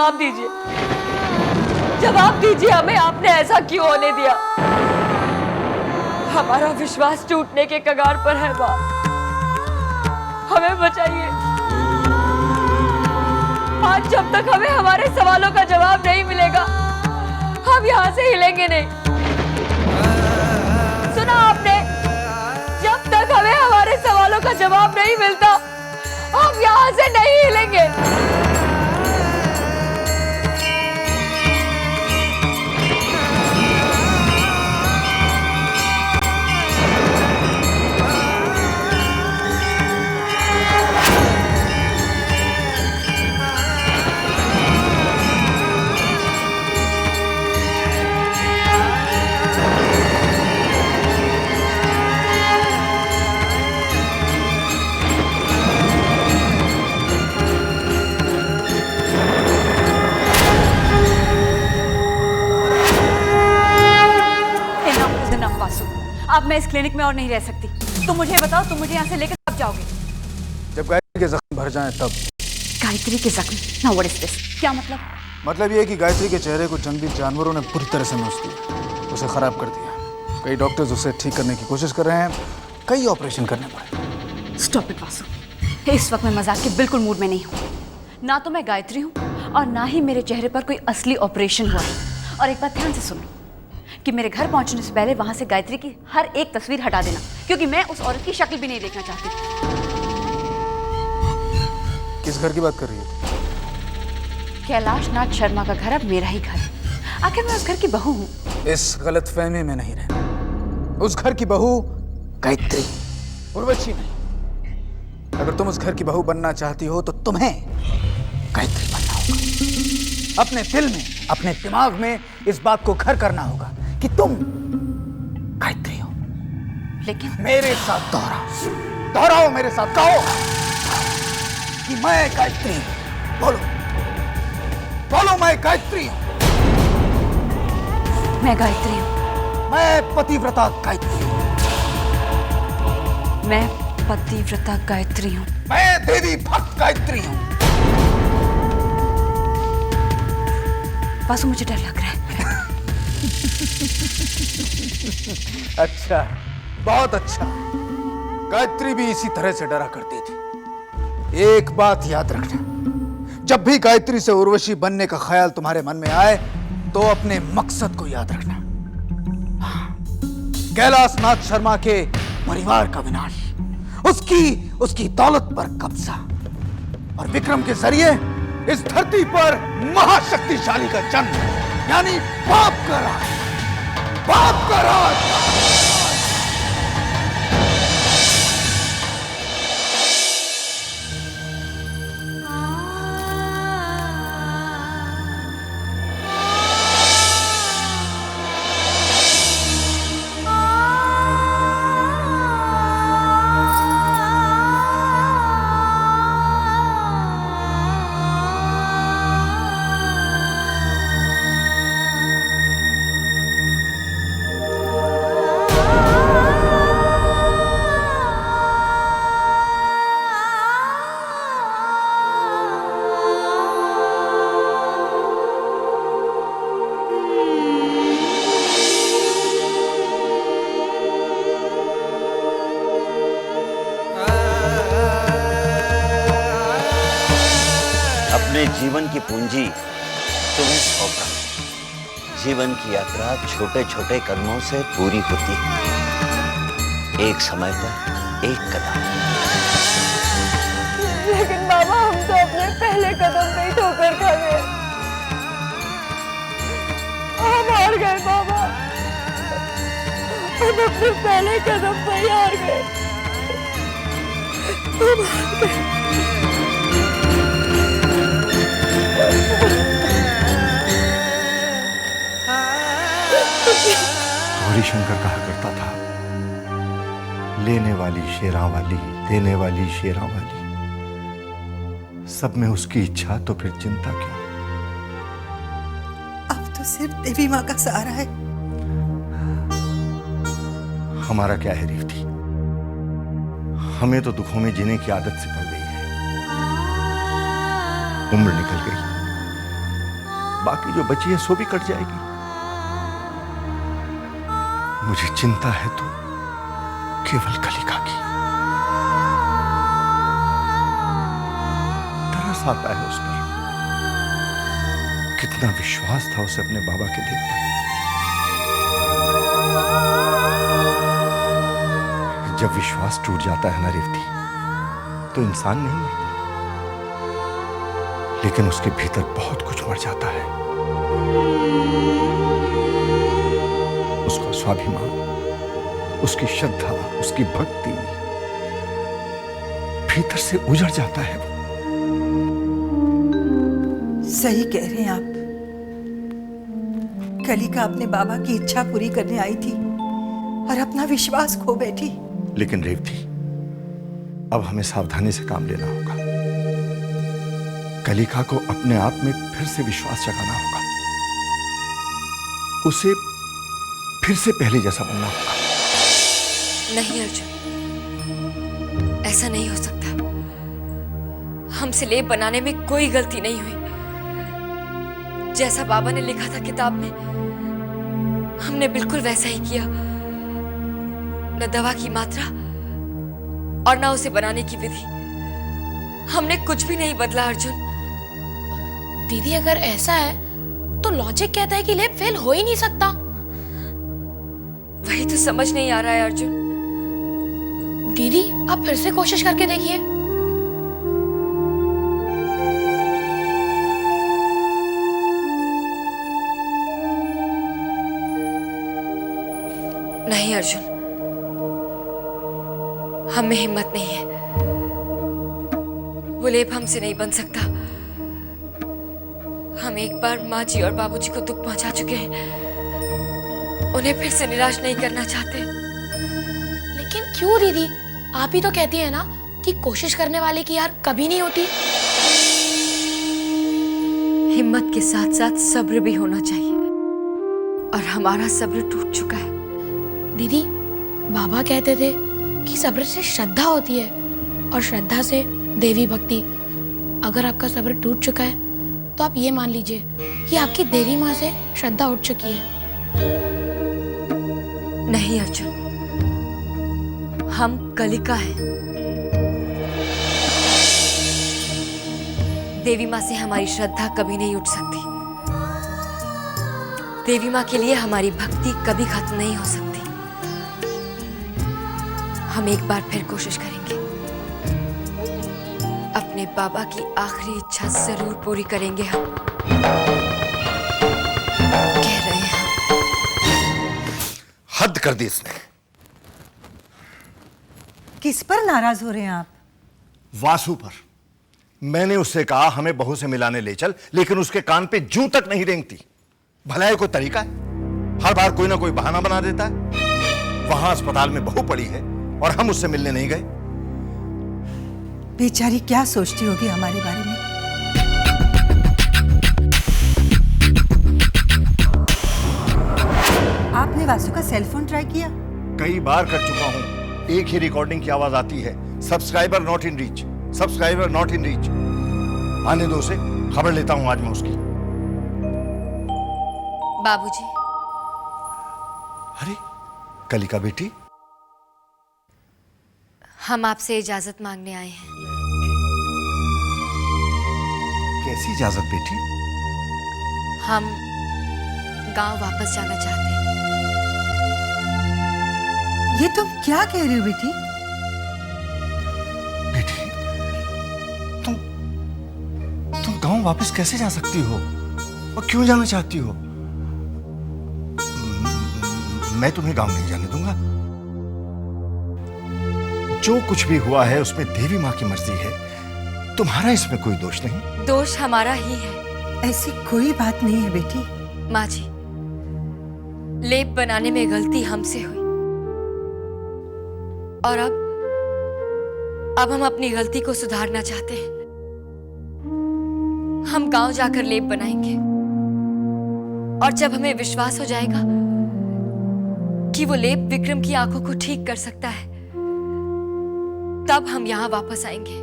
जवाब दीजिए, जवाब दीजिए हमें, आपने ऐसा क्यों होने दिया? हमारा विश्वास टूटने के कगार पर है माँ, हमें बचाइए। आज जब तक हमें हमारे सवालों का जवाब नहीं मिलेगा, हम यहाँ से हिलेंगे नहीं। सुना आपने? जब तक हमें हमारे सवालों का जवाब नहीं मिलता, हम यहाँ से नहीं हिलेंगे। अब मैं इस क्लिनिक में और नहीं रह सकती। तुम मुझे बताओ, तुम मुझे यहाँ से लेकर कब जाओगे? जब गायत्री के जख्म भर जाएं तब। गायत्री के जख्म? Now what is this? क्या मतलब? मतलब ये है कि गायत्री के चेहरे को जंगली जानवरों ने बुरी तरह से नोच दिया, उसे खराब कर दिया। कई डॉक्टर्स उसे ठीक करने की कोशिश कर रहे हैं, कई ऑपरेशन करने पड़े। स्टॉप इट वासु, इस वक्त मैं मजाक के बिल्कुल मूड में नहीं हूँ। ना तो मैं गायत्री हूँ और ना ही मेरे चेहरे पर कोई असली ऑपरेशन हुआ है। और एक बात ध्यान से सुनो कि मेरे घर पहुंचने से पहले वहां से गायत्री की हर एक तस्वीर हटा देना, क्योंकि मैं उस औरत की शक्ल भी नहीं देखना चाहती। किस घर की बात कर रही है? कैलाश नाथ शर्मा का घर अब मेरा ही घर है। आखिर मैं उस घर की बहू हूँ। इस गलतफहमी में नहीं रहना। उस घर की बहू गायत्री, उर्वशी नहीं। अगर तुम उस घर की बहू बनना चाहती हो तो तुम्हें गायत्री बनना होगा। अपने दिल में, अपने दिमाग में इस बात को घर करना होगा कि तुम गायत्री हो। लेकिन मेरे साथ दोहराओ, दोहराओ मेरे साथ, कहो कि मैं गायत्री हूं। बोलो, बोलो, मैं गायत्री हूं। मैं गायत्री हूं। मैं पतिव्रता गायत्री हूं। मैं पतिव्रता गायत्री हूं। मैं देवी भक्त गायत्री हूं। वासु, मुझे डर लग रहा है। अच्छा, बहुत अच्छा। गायत्री भी इसी तरह से डरा करती थी। एक बात याद रखना, जब भी गायत्री से उर्वशी बनने का ख्याल तुम्हारे मन में आए तो अपने मकसद को याद रखना। कैलाश नाथ शर्मा के परिवार का विनाश, उसकी दौलत पर कब्जा और विक्रम के जरिए इस धरती पर महाशक्तिशाली का जन्म, यानी बाप का राज, बाप का राज। जीवन की पूंजी तुम्हें सौंपा। जीवन की यात्रा छोटे छोटे कदमों से पूरी होती है, एक समय पर एक कदम। लेकिन बाबा, हम तो अपने पहले कदम पे ही ठोकर खा गए। हम हार गए बाबा, हम अपने पहले कदम पे ही हार गए। हम हार गए। गौरीशंकर कहा करता था, लेने वाली शेरा वाली, देने वाली शेरा वाली। सब में उसकी इच्छा तो फिर चिंता क्यों? अब तो सिर्फ देवी माँ का सहारा है। हमारा क्या है रीति, हमें तो दुखों में जीने की आदत से पड़ गई है। उम्र निकल गई, बाकी जो बची है सो भी कट जाएगी। मुझे चिंता है तो केवल कलिका की। तरस आता है उस पर। कितना विश्वास था उसे अपने बाबा के लेप पर। जब विश्वास टूट जाता है ना रेवती, तो इंसान नहीं मरता, लेकिन उसके भीतर बहुत कुछ मर जाता है। उसका स्वाभिमान, उसकी श्रद्धा, उसकी भक्ति भीतर से उजड़ जाता है वो। सही कह रहे हैं आप। कलिका अपने बाबा की इच्छा पूरी करने आई थी और अपना विश्वास खो बैठी। लेकिन रेवती, अब हमें सावधानी से काम लेना होगा। कलिका को अपने आप में फिर से विश्वास जगाना होगा। उसे फिर से पहले जैसा बनना होगा। नहीं अर्जुन, ऐसा नहीं हो सकता। हमसे लेप बनाने में कोई गलती नहीं हुई। जैसा बाबा ने लिखा था किताब में, हमने बिल्कुल वैसा ही किया। न दवा की मात्रा और न उसे बनाने की विधि। हमने कुछ भी नहीं बदला अर्जुन। दीदी अगर ऐसा है तो लॉजिक कहता है कि लेप फेल हो ही नहीं सकता। वही तो समझ नहीं आ रहा है अर्जुन। दीदी आप फिर से कोशिश करके देखिए। नहीं अर्जुन, हमें हिम्मत नहीं है। वो लेप हमसे नहीं बन सकता। हम एक बार माँ जी और बाबूजी को दुख पहुंचा चुके हैं। उन्हें फिर से निराश नहीं करना चाहते। लेकिन क्यों दीदी, आप ही तो कहती है ना कि कोशिश करने वाले की हार कभी नहीं होती। हिम्मत के साथ साथ सब्र भी होना चाहिए, और हमारा सब्र टूट चुका है। दीदी बाबा कहते थे कि सब्र से श्रद्धा होती है और श्रद्धा से देवी भक्ति। अगर आपका सब्र टूट चुका है तो आप ये मान लीजिए कि आपकी देवी माँ से श्रद्धा उठ चुकी है। नहीं अर्जुन, हम कलिका हैं। देवी माँ से हमारी श्रद्धा कभी नहीं उठ सकती। देवी माँ के लिए हमारी भक्ति कभी खत्म नहीं हो सकती। हम एक बार फिर कोशिश करेंगे। अपने बाबा की आखिरी इच्छा जरूर पूरी करेंगे हम। कह रहे हैं हम। हद कर दी इसने। किस पर नाराज हो रहे हैं आप? वासु पर। मैंने उससे कहा हमें बहू से मिलाने ले चल, लेकिन उसके कान पे जूं तक नहीं रेंगती। भला ये कोई तरीका है? हर बार कोई ना कोई बहाना बना देता है। वहां अस्पताल में बहू पड़ी है और हम उससे मिलने नहीं गए। बेचारी क्या सोचती होगी हमारे बारे में? आपने वासु का सेल फोन ट्राई किया? कई बार कर चुका हूं। एक ही रिकॉर्डिंग की आवाज आती है, subscriber not in reach, subscriber not in reach. आने दो उसे, खबर लेता हूं आज मैं उसकी। बाबूजी। अरे कलिका बेटी, हम आपसे इजाजत मांगने आए हैं। कैसी इजाजत बेटी? हम गांव वापस जाना चाहते हैं। ये तुम क्या कह रहे हो बेटी? बेटी, तुम गांव वापस कैसे जा सकती हो और क्यों जाना चाहती हो? मैं तुम्हें गांव नहीं जाने दूंगा। जो कुछ भी हुआ है उसमें देवी माँ की मर्जी है। तुम्हारा इसमें कोई दोष नहीं। दोष हमारा ही है। ऐसी कोई बात नहीं है बेटी। माँ जी, लेप बनाने में गलती हमसे हुई, और अब हम अपनी गलती को सुधारना चाहते हैं। हम गांव जाकर लेप बनाएंगे, और जब हमें विश्वास हो जाएगा कि वो लेप विक्रम की आंखों को ठीक कर सकता है, तब हम यहां वापस आएंगे।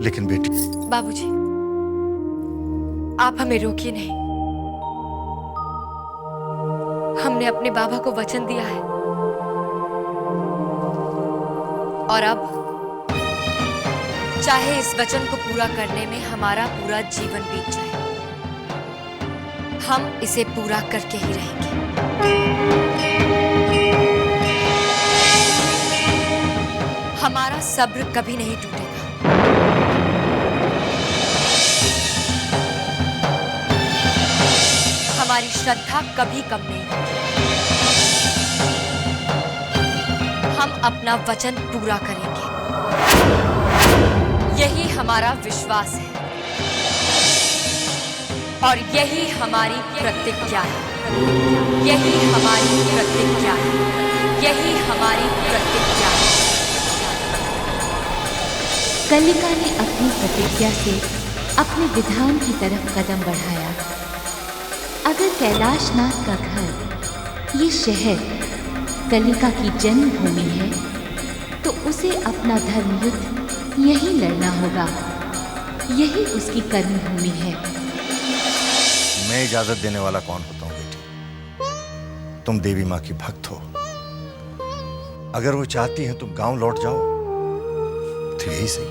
लेकिन बेटी, बाबूजी, आप हमें रोकिए नहीं। हमने अपने बाबा को वचन दिया है और अब चाहे इस वचन को पूरा करने में हमारा पूरा जीवन बीत जाए, हम इसे पूरा करके ही रहेंगे। हमारा सब्र कभी नहीं टूटेगा। हमारी श्रद्धा कभी कम नहीं होगी। हम अपना वचन पूरा करेंगे, यही हमारा विश्वास है और यही हमारी प्रतिज्ञा है। यही हमारी प्रतिज्ञा है। यही हमारी प्रतिज्ञा है। कलिका ने अपनी प्रतिज्ञा से अपने विधान की तरफ कदम बढ़ाया। अगर कैलाशनाथ का घर, ये शहर कलिका की जन्मभूमि है, तो उसे अपना धर्मयुद्ध यहीं लड़ना होगा। यही उसकी कर्मभूमि है। मैं इजाजत देने वाला कौन होता हूँ बेटी? तुम देवी माँ की भक्त हो। अगर वो चाहती हैं तुम गांव लौट जाओ तो यही सही।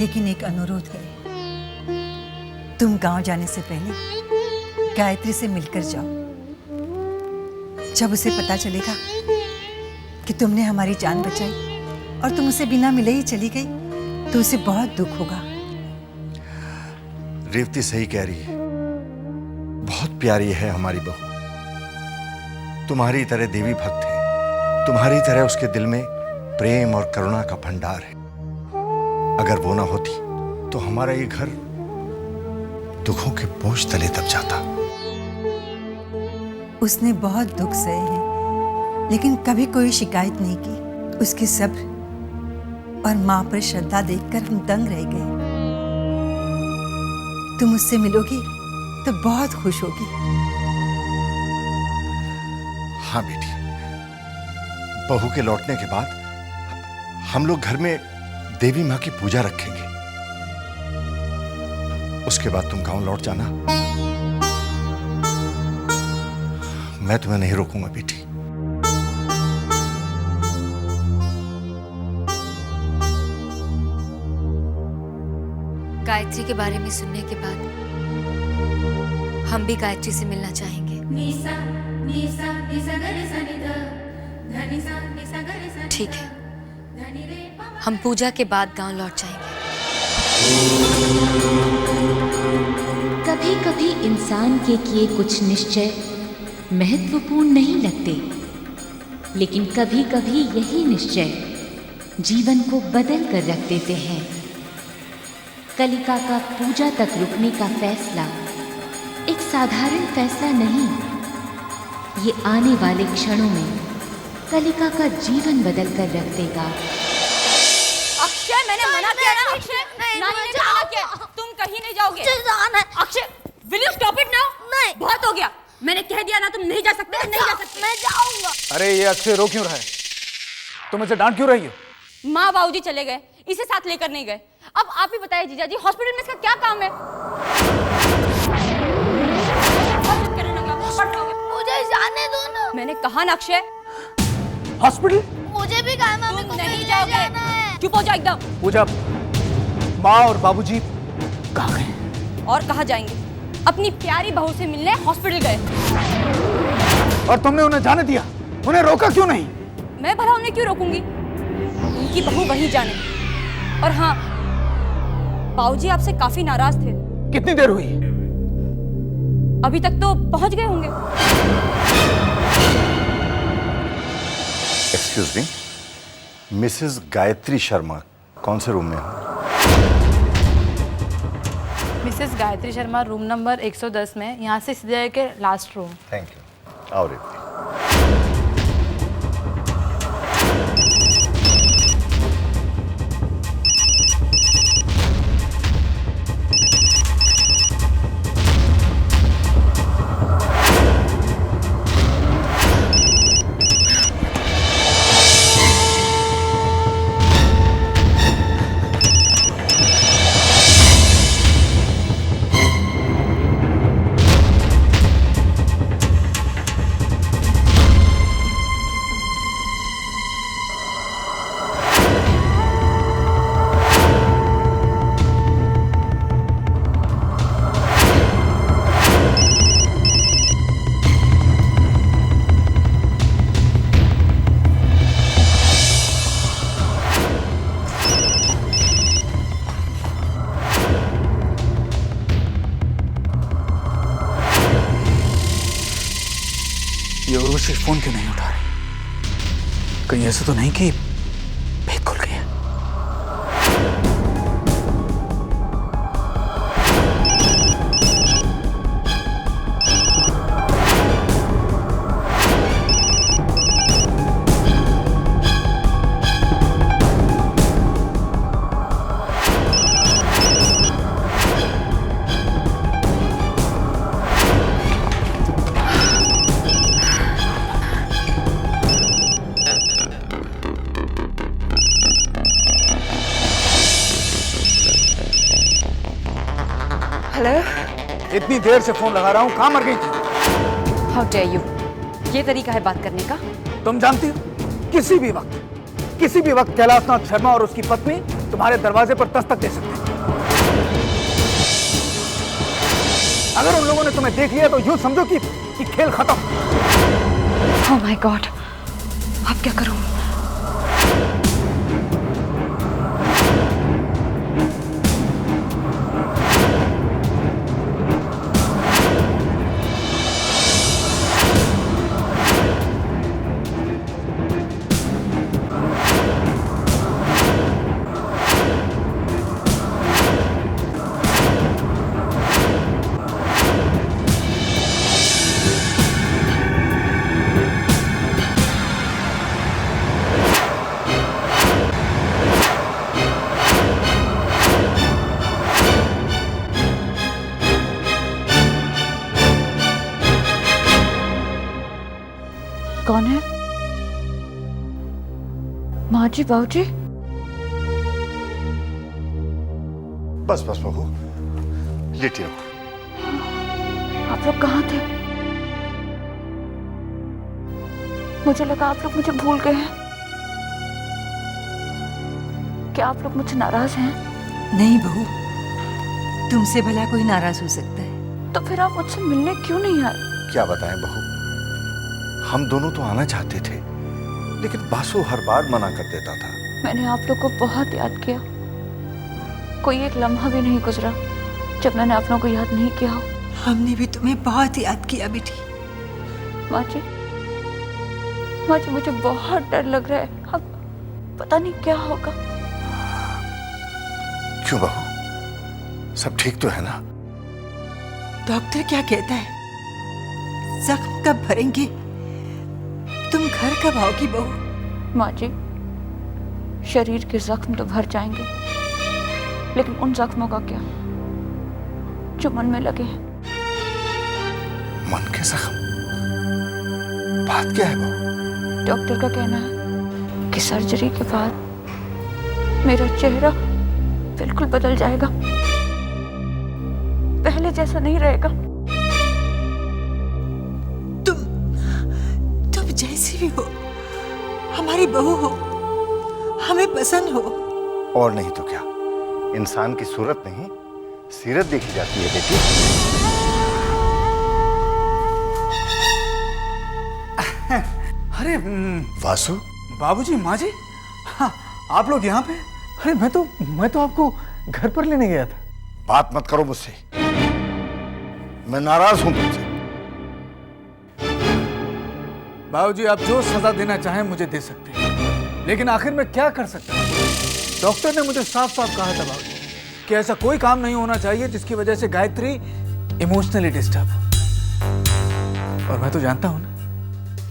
लेकिन एक अनुरोध है, तुम गांव जाने से पहले गायत्री से मिलकर जाओ। जब उसे पता चलेगा कि तुमने हमारी जान बचाई और तुम उसे बिना मिले ही चली गई, तो उसे बहुत दुख होगा। रेवती सही कह रही है, बहुत प्यारी है हमारी बहू। तुम्हारी तरह देवी भक्त है, तुम्हारी तरह उसके दिल में प्रेम और करुणा का भंडार है। अगर वो ना होती तो हमारा ये घर दुखों के बोझ तले दब जाता। उसने बहुत दुख सहे हैं, लेकिन कभी कोई शिकायत नहीं की। उसकी सब्र और माँ पर श्रद्धा देखकर हम दंग रह गए। तुम उससे मिलोगी तो बहुत खुश होगी। हाँ बेटी, बहू के लौटने के बाद हम लोग घर में देवी माँ की पूजा रखेंगे। उसके बाद तुम गांव लौट जाना। मैं तुम्हें नहीं रोकूंगा बेटी। गायत्री के बारे में सुनने के बाद हम भी गायत्री से मिलना चाहेंगे। ठीक है, हम पूजा के बाद गांव लौट जाएंगे। कभी कभी इंसान के किए कुछ निश्चय महत्वपूर्ण नहीं लगते, लेकिन कभी कभी यही निश्चय जीवन को बदल कर रख देते हैं। कलिका का पूजा तक रुकने का फैसला एक साधारण फैसला नहीं, ये आने वाले क्षणों में कलिका का जीवन बदल कर रख देगा। अक्षय, मैंने मना किया ना। अक्षय, नानी ने मना किया, तुम कहीं नहीं जाओगे। Akshay, will you stop it now? नहीं, बहुत हो गया। मैंने कह दिया ना, तुम नहीं जा सकते। नहीं जा सकते। मैं जाऊंगा। अरे ये अक्षय रो क्यों रहा है? तुम इसे डांट क्यों रही हो? माँ बाबूजी चले गए, इसे साथ लेकर नहीं गए। अब आप ही बताइए जीजा जी, हॉस्पिटल में इसका क्या काम है? मुझे जाने दो ना। मैंने कहा ना अक्षय, हॉस्पिटल? मुझे भी गायमा में तुम नहीं जाओगे। चुप हो जाओ एकदम। पूजा, माँ और बाबूजी कहाँ गए? और कहाँ जाएंगे? अपनी प्यारी बहू से मिलने हॉस्पिटल गए। और तुमने उन्हें जाने दिया? उन्हें रोका क्यों नहीं? मैं भला उन्हें क्यों रोकूंगी? उनकी बहू वही जाने। और हाँ, बाबूजी आपसे काफी नाराज थे। कितनी देर हुई? अभी तक तो पहुंच गए होंगे। Excuse me, Mrs Gayatri Sharma कौन से रूम में हो? Mrs Gayatri Sharma room number 110 में। यहाँ से सीधे के लास्ट रूम। Thank you. आओ रेवती। कहीं ऐसा तो नहीं कि भेद खुल गया? हेलो, इतनी देर से फोन लगा रहा हूँ, कहाँ मर गई थी? हाउ डेयर यू, ये तरीका है बात करने का? तुम जानती हो, किसी भी वक्त कैलाशनाथ शर्मा और उसकी पत्नी तुम्हारे दरवाजे पर दस्तक दे सकते हैं। अगर उन लोगों ने तुम्हें देख लिया तो यूं समझो कि खेल खत्म। ओह माय गॉड, अब क्या करूं? कौन है? माँ जी, बाबू जी? बस बहू, लेटी रहो। आप लोग कहाँ थे? मुझे लगा आप लोग मुझे भूल गए हैं। क्या आप लोग मुझसे नाराज हैं? नहीं बहू, तुमसे भला कोई नाराज हो सकता है? तो फिर आप मुझसे मिलने क्यों नहीं आए? क्या बताएं बहू, हम दोनों तो आना चाहते थे, लेकिन बासु हर बार मना कर देता था। मैंने आप लोग को बहुत याद किया। कोई एक लम्हा भी नहीं गुजरा जब मैंने आप लोगों को याद नहीं किया हो। हमने भी तुम्हें बहुत याद किया बेटी। माँ जी, मुझे बहुत डर लग रहा है। अब पता नहीं क्या होगा। क्यों बहू, सब ठीक तो है ना? डॉक्टर क्या कहता है? जख्म कब भरेंगे? तुम घर कब आओगी बहू? माँ जी, शरीर के जख्म तो भर जाएंगे, लेकिन उन जख्मों का क्या जो मन में लगे हैं? मन के जख्म? बात क्या है बहू? डॉक्टर का कहना है कि सर्जरी के बाद मेरा चेहरा बिल्कुल बदल जाएगा, पहले जैसा नहीं रहेगा। तुम जैसी भी हो, हमारी बहू हो, हमें पसंद हो। और नहीं तो क्या, इंसान की सूरत नहीं सीरत देखी जाती है बेटी। अरे वासु, बाबूजी, माँ जी, हाँ, आप लोग यहाँ पे? अरे मैं तो आपको घर पर लेने गया था। बात मत करो मुझसे, मैं नाराज हूं तुमसे। बाबूजी, आप जो सजा देना चाहें मुझे दे सकते हैं, लेकिन आखिर मैं क्या कर सकता हूँ? डॉक्टर ने मुझे साफ साफ कहा था बाबूजी कि ऐसा कोई काम नहीं होना चाहिए जिसकी वजह से गायत्री इमोशनली डिस्टर्ब हो। और मैं तो जानता हूँ ना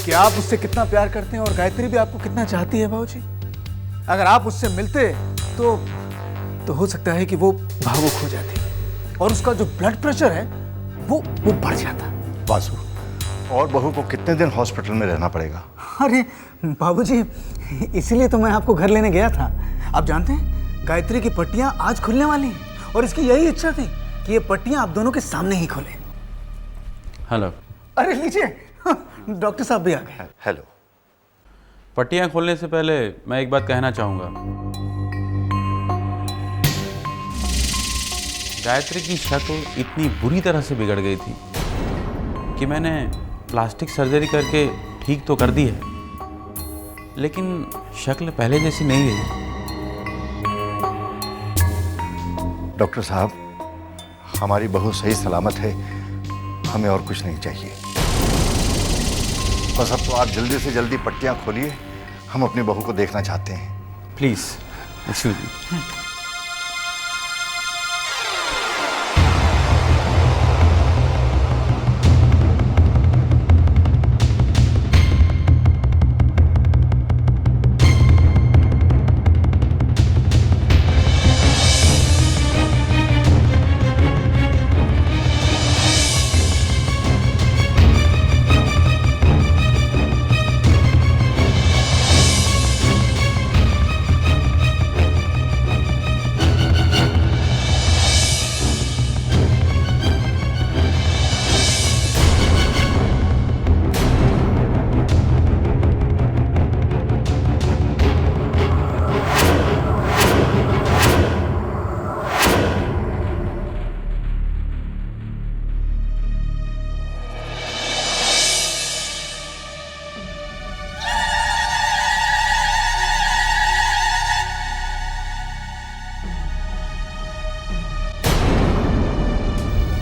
कि आप उससे कितना प्यार करते हैं और गायत्री भी आपको कितना चाहती है बाबूजी। अगर आप उससे मिलते तो हो सकता है कि वो भावुक हो जाती और उसका जो ब्लड प्रेशर है वो बढ़ जाता। वासु, और बहू को कितने दिन हॉस्पिटल में रहना पड़ेगा? अरे बाबूजी, इसीलिए तो मैं आपको घर लेने गया था। आप जानते हैं गायत्री की पट्टियां आज खुलने वाली हैं और इसकी यही इच्छा थी कि ये पट्टियां आप दोनों के सामने ही खुले। हेलो। अरे लीजिए, डॉक्टर साहब भी आ गए। हेलो। पट्टियां खोलने से पहले मैं एक बात कहना चाहूंगा। गायत्री की शक्ल इतनी बुरी तरह से बिगड़ गई थी कि मैंने प्लास्टिक सर्जरी करके ठीक तो कर दी है, लेकिन शक्ल पहले जैसी नहीं रही। डॉक्टर साहब, हमारी बहू सही सलामत है, हमें और कुछ नहीं चाहिए। बस अब तो आप जल्दी से जल्दी पट्टियां खोलिए, हम अपनी बहू को देखना चाहते हैं। Please excuse me.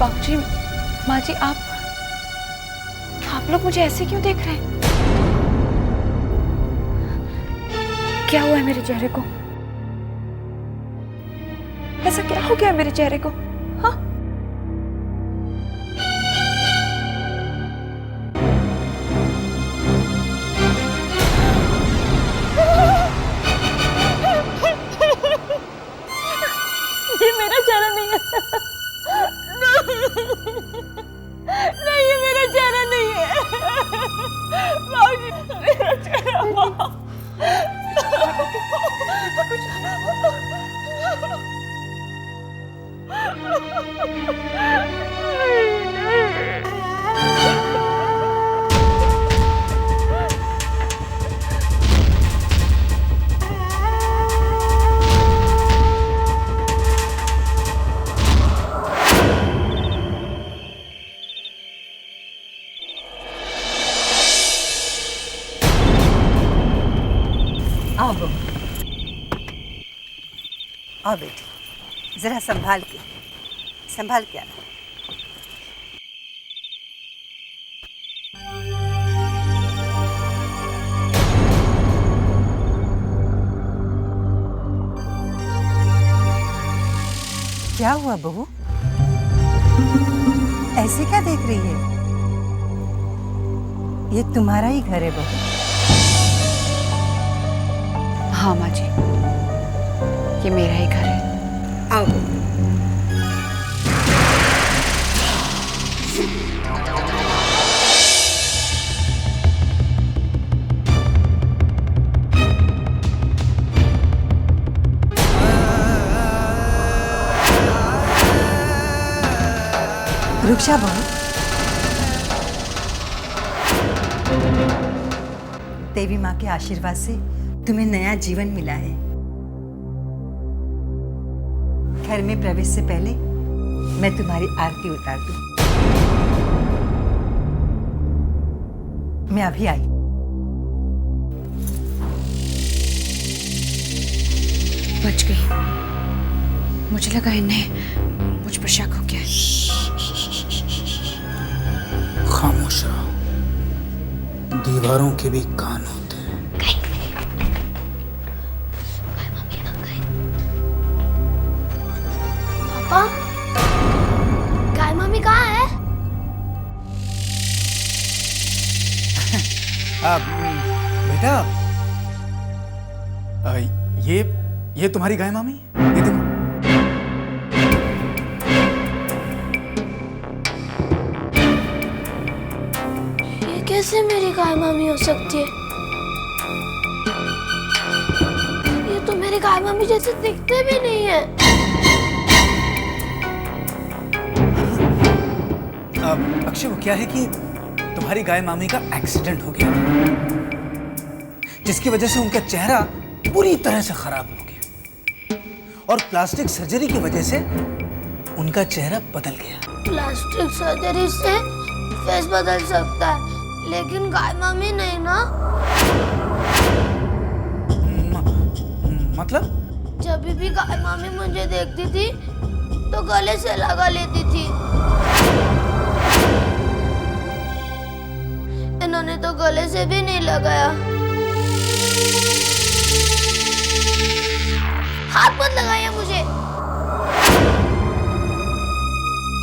बाबूजी, माँ जी, आप लोग मुझे ऐसे क्यों देख रहे हैं? क्या हुआ है मेरे चेहरे को? ऐसा क्या हो गया है मेरे चेहरे को? हाँ? ये मेरा चेहरा नहीं है। नहीं, ये मेरा चेहरा नहीं है। बाबूजी, मेरा चेहरा। आओ बहू, आओ बेटी, जरा संभाल के आना। क्या हुआ बहू, ऐसे क्या देख रही है? ये तुम्हारा ही घर है बहू। हाँ माँ जी, ये मेरा ही घर है। आओ रुक जा बहू। देवी माँ के आशीर्वाद से तुम्हें नया जीवन मिला है। घर में प्रवेश से पहले मैं तुम्हारी आरती उतार दूं। मैं अभी आई। बच गई। मुझे लगा इन्हें मुझ पर शक हो गया है। खामोश रहो, दीवारों के भी कान होते हैं। पापा, गाय मम्मी कहाँ है? बेटा, ये तुम्हारी गाय मामी, ये देखो। ये कैसे मेरी गाय मामी हो सकती है? ये तो मेरी गाय मामी जैसे दिखते भी नहीं है। अक्षय, वो क्या है कि तुम्हारी गाय मामी का एक्सीडेंट हो गया, जिसकी वजह से उनका चेहरा पूरी तरह से खराब हो गया और प्लास्टिक सर्जरी की वजह से उनका चेहरा बदल गया। प्लास्टिक सर्जरी से फेस बदल सकता है, लेकिन गाय मामी नहीं ना। मतलब? जब भी गाय मामी मुझे देखती थी तो गले से लगा लेती थी। इन्होंने तो गले से भी नहीं लगाया। अक्षय, वो क्या है कि तुम्हारी गाय मामी का एक्सीडेंट हो गया, जिसकी वजह से उनका चेहरा पूरी तरह से खराब हो गया और प्लास्टिक सर्जरी की वजह से उनका चेहरा बदल गया। मतलब? मतलब जब भी गाय मामी मुझे देखती थी तो गले से लगा लेती थी। इन्होंने तो गले से भी नहीं लगाया। हाथ मत लगाइए मुझे।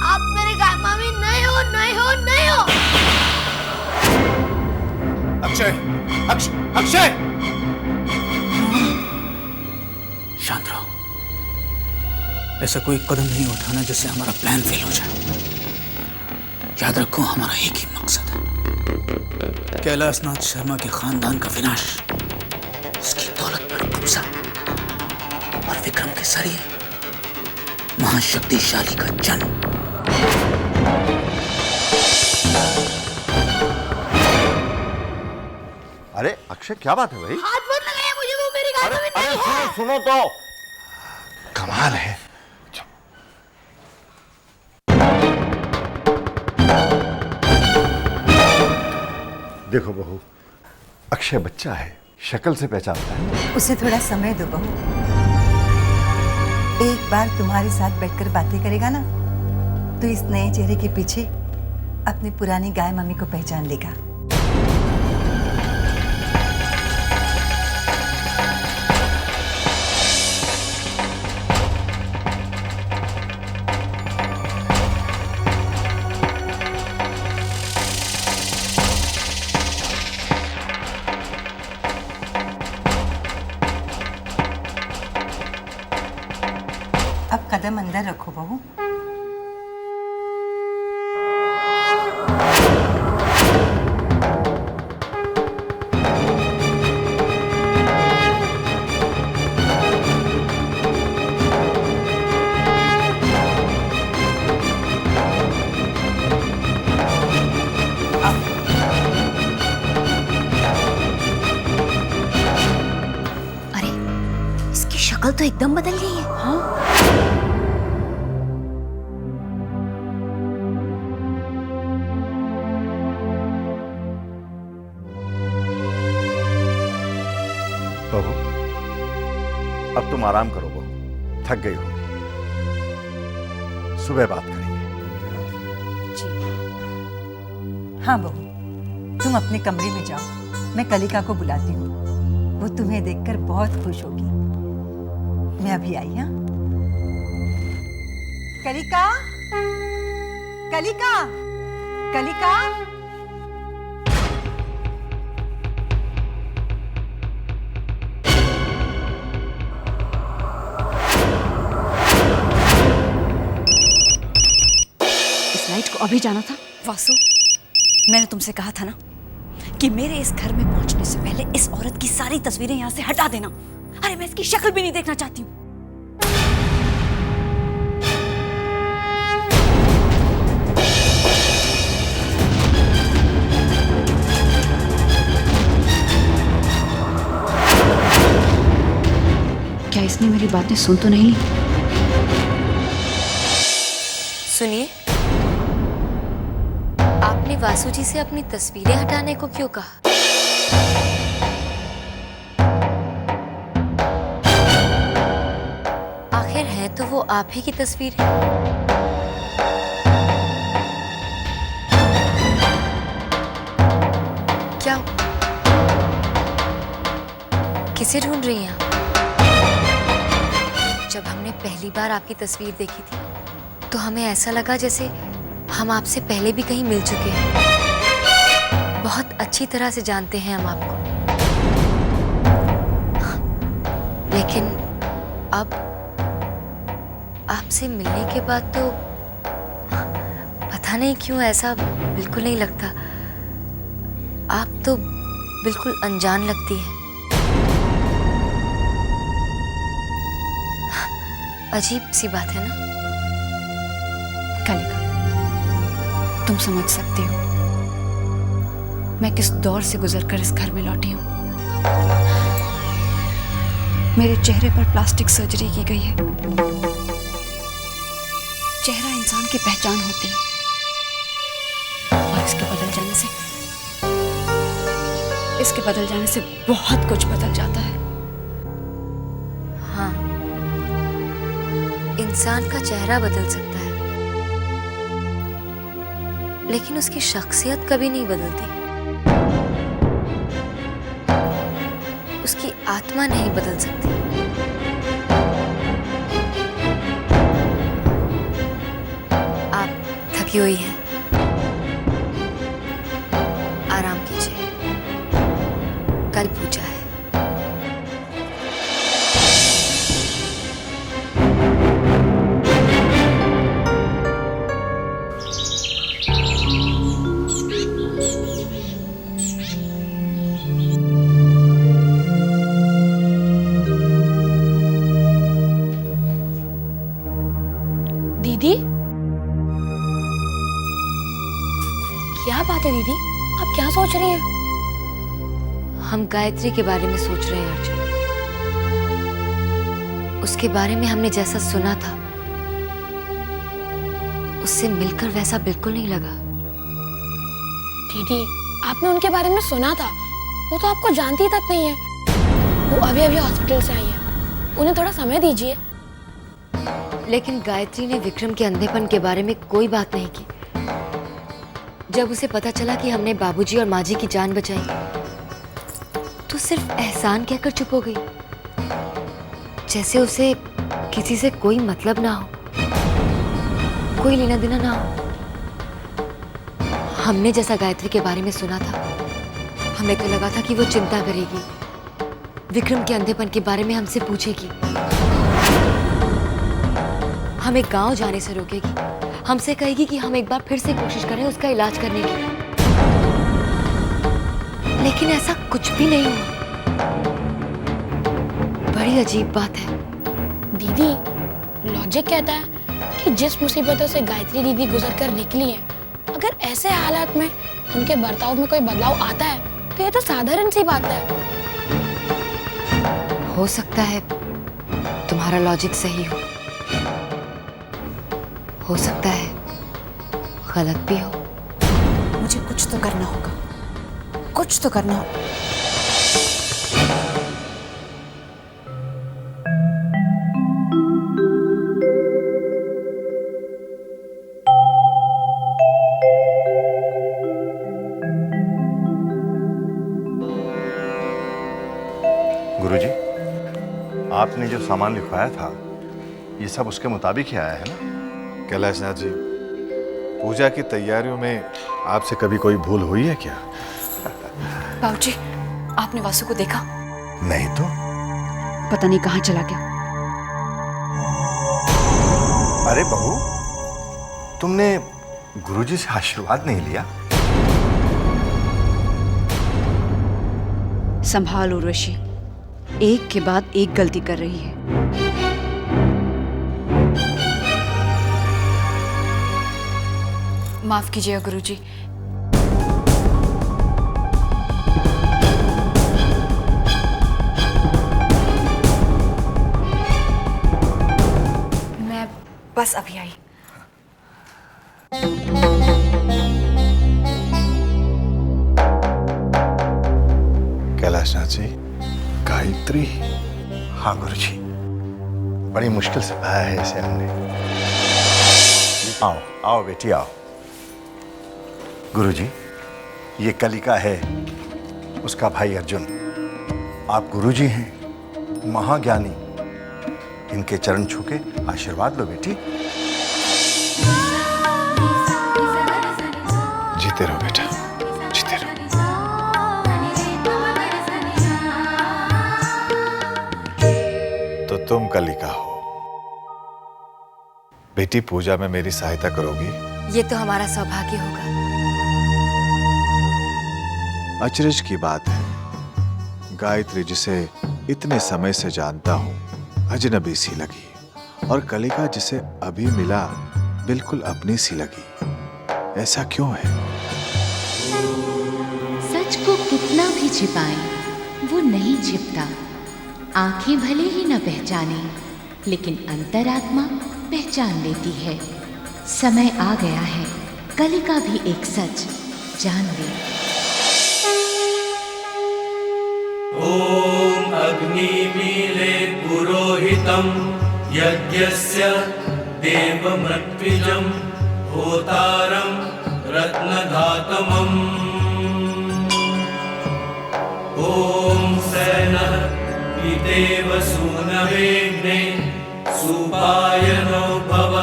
आप मेरे गाय मामी नहीं हो, नहीं हो, नहीं हो। अक्षय, अक्षय! शांत रहो। ऐसा कोई कदम नहीं उठाना जिससे हमारा प्लान फेल हो जाए। याद रखो, हमारा एक ही मकसद है, कैलाशनाथ शर्मा के खानदान का विनाश, उसकी दौलत पर कब्जा और विक्रम के सरिये महाशक्तिशाली का जन्म। अरे अक्षय, क्या बात है भाई? हाथ मत लगाइए मुझे, वो मेरी गाय मामी अरे नहीं है। सुनो तो, कमाल है। देखो बहू, अक्षय बच्चा है, शक्ल से पहचानता है। उसे थोड़ा समय दो बहू। एक बार तुम्हारे साथ बैठकर बातें करेगा ना, तो इस नए चेहरे के पीछे अपनी पुरानी गाय मम्मी को पहचान लेगा। अब कदम अंदर रखो बहू। अरे, इसकी शक्ल तो एकदम बदल गई है। हाँ? बहू, अब तुम आराम करो बहू, थक गई होगी। सुबह बात करेंगे। हाँ बहू, तुम अपने कमरे में जाओ, मैं कलिका को बुलाती हूँ। वो तुम्हें देखकर बहुत खुश होगी। मैं अभी आई। हाँ कलिका, कलिका, कलिका। इस नाइट को अभी जाना था। वासु, मैंने तुमसे कहा था ना कि मेरे इस घर में पहुंचने से पहले इस औरत की सारी तस्वीरें यहां से हटा देना। अरे मैं इसकी शक्ल भी नहीं देखना चाहती हूँ। क्या इसने मेरी बातें सुन तो नहीं ली? सुनिए, आपने वासु जी से अपनी तस्वीरें हटाने को क्यों कहा? आखिर है तो वो आप ही की तस्वीर है। क्या हुआ? किसे ढूंढ रही हैं आप? जब हमने पहली बार आपकी तस्वीर देखी थी तो हमें ऐसा लगा जैसे हम आपसे पहले भी कहीं मिल चुके हैं। बहुत अच्छी तरह से जानते हैं हम आपको। लेकिन अब आपसे मिलने के बाद तो पता नहीं क्यों ऐसा बिल्कुल नहीं लगता। आप तो बिल्कुल अनजान लगती हैं। अजीब सी बात है ना? कलिका, तुम समझ सकती हो मैं किस दौर से गुजरकर इस घर में लौटी हूँ। मेरे चेहरे पर प्लास्टिक सर्जरी की गई है। चेहरा इंसान की पहचान होती है और इसके बदल जाने से बहुत कुछ बदल जाता है। हाँ, इंसान का चेहरा बदल सकता है लेकिन उसकी शख्सियत कभी नहीं बदलती। आत्मा नहीं बदल सकती। आप थकी हुई हैं, आराम कीजिए, कल पूजा है। दीदी, क्या बात है दीदी, आप क्या सोच रही हैं? हम गायत्री के बारे में सोच रहे हैं अर्जुन। उसके बारे में हमने जैसा सुना था, उससे मिलकर वैसा बिल्कुल नहीं लगा। दीदी, आपने उनके बारे में सुना था, वो तो आपको जानती तक नहीं है। वो अभी अभी हॉस्पिटल से आई है, उन्हें थोड़ा समय दीजिए। लेकिन गायत्री ने विक्रम के अंधेपन के बारे में कोई बात नहीं की। जब उसे पता चला कि हमने बाबूजी और माँ जी की जान बचाई, तो सिर्फ एहसान कहकर चुप हो गई, जैसे उसे किसी से कोई मतलब ना हो, कोई लेना देना ना हो। हमने जैसा गायत्री के बारे में सुना था, हमें तो लगा था कि वो चिंता करेगी, विक्रम के अंधेपन के बारे में हमसे पूछेगी, हमें गांव जाने से रोकेगी, हमसे कहेगी कि हम एक बार फिर से कोशिश करें उसका इलाज करने की। लेकिन ऐसा कुछ भी नहीं हुआ। बड़ी अजीब बात है। दीदी, लॉजिक कहता है कि जिस मुसीबतों से गायत्री दीदी गुजर कर निकली है, अगर ऐसे हालात में उनके बर्ताव में कोई बदलाव आता है, तो ये तो साधारण सी बात है। हो सकता है तुम्हारा लॉजिक सही हो सकता है गलत भी हो। मुझे कुछ तो करना होगा, कुछ तो करना होगा। गुरुजी, आपने जो सामान लिखवाया था, ये सब उसके मुताबिक ही आया है ना? कैलाशनाथ जी, पूजा की तैयारियों में आपसे कभी कोई भूल हुई है क्या? बाबूजी, आपने वासु को देखा? नहीं तो। पता नहीं कहाँ चला गया। अरे बहू, तुमने गुरुजी से आशीर्वाद नहीं लिया? संभाल उर्वशी, एक के बाद एक गलती कर रही है। माफ कीजिएगा गुरुजी। मैं बस अभी आई। कैलाशनाथ जी, गायत्री। हाँ गुरुजी, बड़ी मुश्किल से पाया है इसे हमने। आओ आओ बेटी आओ। गुरुजी, ये कलिका है उसका भाई अर्जुन। आप गुरुजी हैं, महाज्ञानी, इनके चरण छू के आशीर्वाद लो बेटी। जीते रहो बेटा, जीते रहो। तो तुम कलिका हो बेटी, पूजा में मेरी सहायता करोगी? ये तो हमारा सौभाग्य होगा। अचरज की बात है, गायत्री जिसे इतने समय से जानता हूं, अजनबी सी लगी, और कलिका जिसे अभी मिला बिल्कुल अपनी सी लगी। ऐसा क्यों है? सच को कितना भी छिपाएं, वो नहीं छिपता। आंखें भले ही न पहचाने, लेकिन अंतरात्मा पहचान लेती है। समय आ गया है, कलिका भी एक सच जान ले। ओम अग्निमीले पुरोहितं यज्ञस्य देवमृत्विजं होतारं रत्नधातमम्। ओम सैनः पितेव सूनवेग्ने सुपायनो भव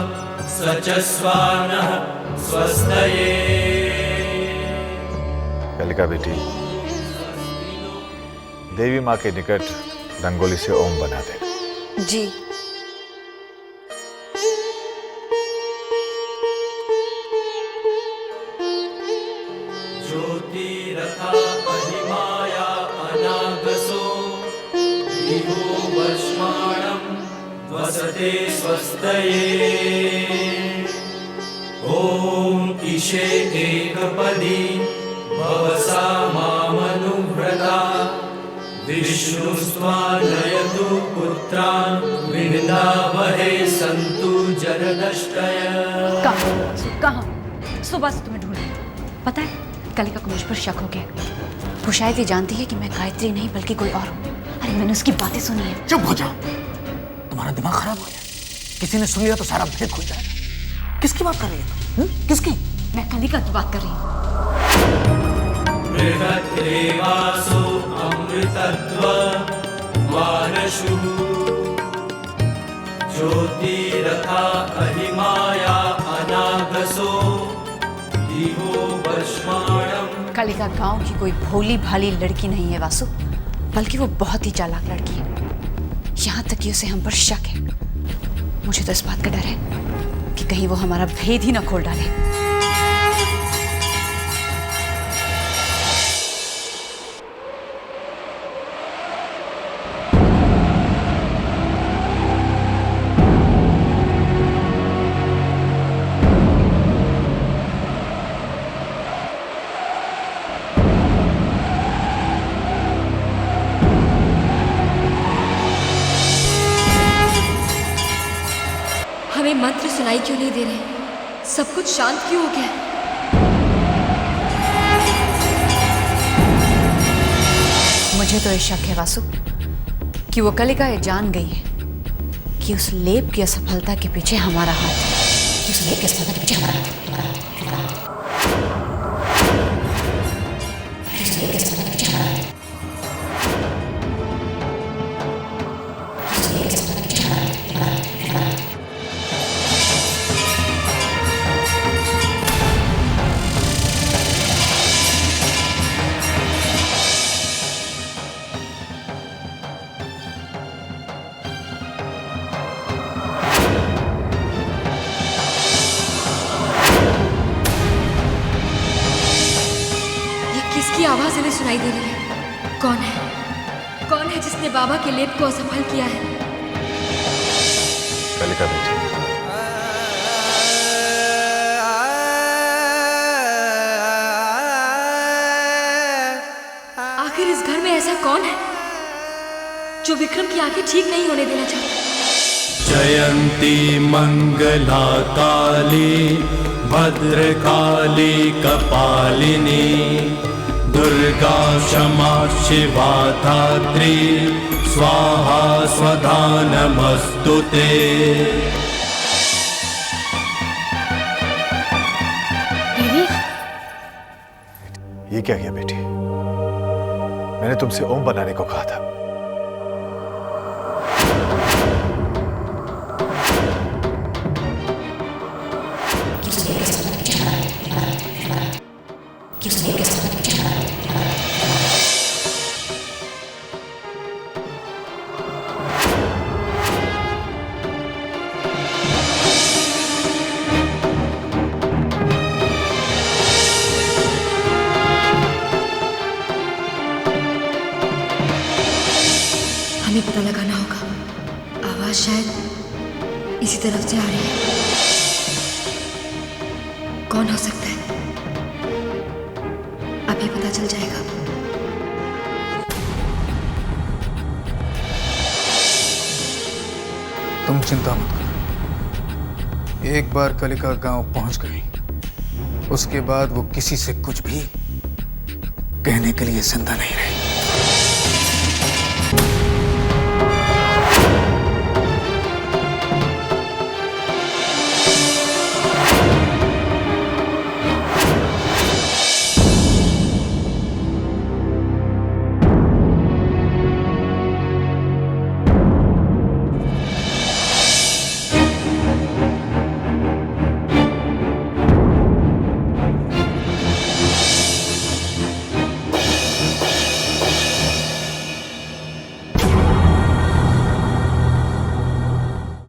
स च स्वानः स्वस्तये। कलिका बेटी, देवी माँ के निकट रंगोली से ओम बना दे। जी। ज्योतिरथा महिमाया अनागसो दिवो वर्ष्माणं वसते स्वस्तये। ॐ इषे एकपदी भवसा मामनुव्रता विष्णुस्त्वा नयतु पुत्रान् विन्दावहे सन्तु जरदष्टय। कहाँ? सुबह से तुम्हें ढूंढ रही हूँ। पता है, कलिका को मुझ पर शक हो गया। वो शायद ये जानती है कि मैं गायत्री नहीं बल्कि कोई और हूँ। अरे मैंने उसकी बातें सुनी है। चुप हो जाओ, तुम्हारा दिमाग खराब हो गया। किसी ने सुन लिया तो सारा भेद खुल जाएगा। किसकी बात कर रही है? किसकी? मैं कलिका की बात कर रही हूँ। बृहद्रेवासो अमृतत्व मानशु ज्योतिरथा अहिमाया अनागसो दिवो वर्ष्माणं। कलिका गांव की कोई भोली भाली लड़की नहीं है वासु, बल्कि वो बहुत ही चालाक लड़की है। यहाँ तक कि उसे हम पर शक है। मुझे तो इस बात का डर है कि कहीं वो हमारा भेद ही ना खोल डाले। हमें मंत्र सुनाई क्यों नहीं दे रहे? सब कुछ शांत क्यों हो गया? मुझे तो ये शक है वासु कि वो कलिका ये जान गई है कि उस लेप की असफलता के पीछे हमारा हाथ है। कि उस लेप की असफलता के पीछे हमारा हाथ है। किसकी आवाज हमें सुनाई दे रही है? कौन है? कौन है जिसने बाबा के लेप को असफल किया है? कलिका बेटी, आखिर इस घर में ऐसा कौन है जो विक्रम की आंखें ठीक नहीं होने देना चाहता? जयंती मंगला काली भद्रकाली कपालिनी दुर्गा क्षमा शिवा धात्री स्वाहा स्वधा नमस्तुते। ये क्या किया बेटी? मैंने तुमसे ओम बनाने को कहा था। हमें पता लगाना होगा। आवाज शायद इसी तरफ से आ रही है। कौन हो सकता है? अभी पता चल जाएगा। तुम चिंता मत करो। एक बार कलिका गांव पहुंच गई, उसके बाद वो किसी से कुछ भी कहने के लिए जिंदा नहीं रही।